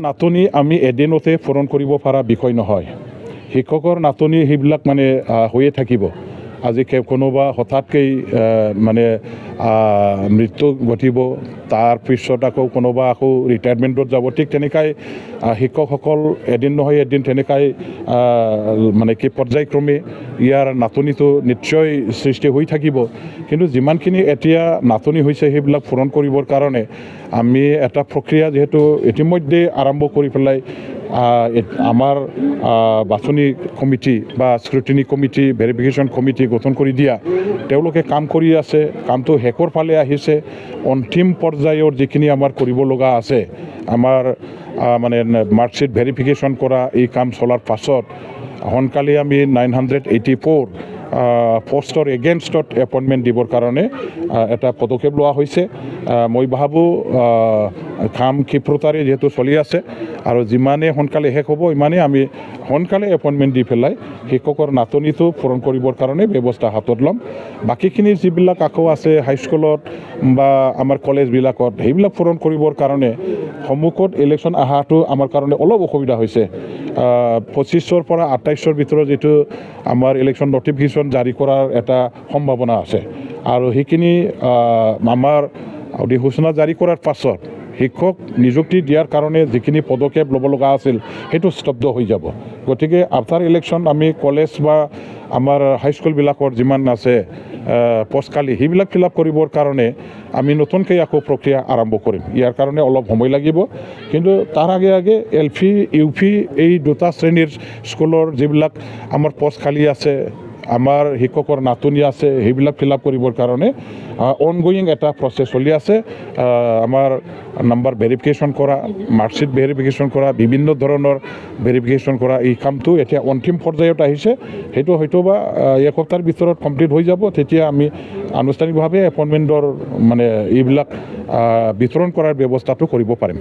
নাটনি আমি এদিনতে পূৰণ কৰিব পৰা বিষয় নহয়। শিক্ষকৰ নাটনি সেইবিলাক মানে হৈয়ে থাকিব। আজি কোনোবা হঠাৎকৈ মানে মৃত্যু ঘটিব, তাৰ পিছত আকৌ কোনোবা আকৌ ৰিটায়াৰমেণ্টত যাব। ঠিক তেনেকৈ শিক্ষকসকল এদিন নহয় এদিন তেনেকৈ মানে কি পৰ্যায়ক্ৰমে ইয়াৰ নাটনিটো নিশ্চয় সৃষ্টি হৈ থাকিব। কিন্তু যিমানখিনি এতিয়া নাটনি হৈছে সেইবিলাক পূৰণ কৰিবৰ কাৰণে আমি এটা প্ৰক্ৰিয়া যিহেতু ইতিমধ্যে আৰম্ভ কৰি পেলাই আমাৰ বাছনি কমিটি বা স্ক্ৰুটিনি কমিটি, ভেৰিফিকেশ্যন কমিটি গঠন কৰি দিয়া, তেওঁলোকে কাম কৰি আছে। কামটো শেষৰ ফালে আহিছে। অন্তিম পৰ্যায়ৰ যিখিনি আমাৰ কৰিব লগা আছে, আমাৰ মানে মাৰ্কশ্বিট ভেৰিফিকেশ্যন কৰা এই কাম চলাৰ পাছত সোনকালে আমি 984 পোষ্টৰ এগেইনষ্টত এপইণ্টমেণ্ট দিবৰ কাৰণে এটা পদক্ষেপ লোৱা হৈছে। মই ভাবোঁ কাম ক্ষিপ্ৰতাৰে যিহেতু চলি আছে আৰু যিমানে সোনকালে শেষ হ'ব ইমানেই আমি সোনকালে এপইণ্টমেণ্ট দি পেলাই শিক্ষকৰ নাটনিটো পূৰণ কৰিবৰ কাৰণে ব্যৱস্থা হাতত ল'ম। বাকীখিনি যিবিলাক আকৌ আছে হাইস্কুলত বা আমাৰ কলেজবিলাকত, সেইবিলাক পূৰণ কৰিবৰ কাৰণে সন্মুখত ইলেকশ্যন অহাটো আমাৰ কাৰণে অলপ অসুবিধা হৈছে। 25ৰ পৰা 28ৰ ভিতৰত যিটো আমাৰ ইলেকশ্যন নটিফিকেশ্যন জাৰি কৰাৰ এটা সম্ভাৱনা আছে আৰু সেইখিনি আমাৰ অধিসূচনা জাৰি কৰাৰ পাছত শিক্ষক নিযুক্তি দিয়াৰ কাৰণে যিখিনি পদক্ষেপ ল'ব লগা আছিল সেইটো স্তব্ধ হৈ যাব। গতিকে আফটাৰ ইলেকশ্যন আমি কলেজ বা আমাৰ হাইস্কুলবিলাকৰ যিমান আছে পোষ্ট খালী সেইবিলাক ফিল আপ কৰিবৰ কাৰণে আমি নতুনকৈ আকৌ প্ৰক্ৰিয়া আৰম্ভ কৰিম। ইয়াৰ কাৰণে অলপ সময় লাগিব। কিন্তু তাৰ আগে LP UP এই দুটা শ্ৰেণীৰ স্কুলৰ যিবিলাক আমাৰ পোষ্ট খালী আছে, আমাৰ শিক্ষকৰ নাটনি আছে, সেইবিলাক ফিল আপ কৰিবৰ কাৰণে অনগয়িং এটা প্ৰচেছ চলি আছে। আমাৰ নাম্বাৰ ভেৰিফিকেশ্যন কৰা, মাৰ্কশ্বিট ভেৰিফিকেশ্যন কৰা, বিভিন্ন ধৰণৰ ভেৰিফিকেশ্যন কৰা, এই কামটো এতিয়া অন্তিম পৰ্যায়ত আহিছে। সেইটো হয়তোবা এসপ্তাহৰ ভিতৰত কমপ্লিট হৈ যাব। তেতিয়া আমি আনুষ্ঠানিকভাৱে এপইণ্টমেণ্টৰ মানে এইবিলাক বিতৰণ কৰাৰ ব্যৱস্থাটো কৰিব পাৰিম।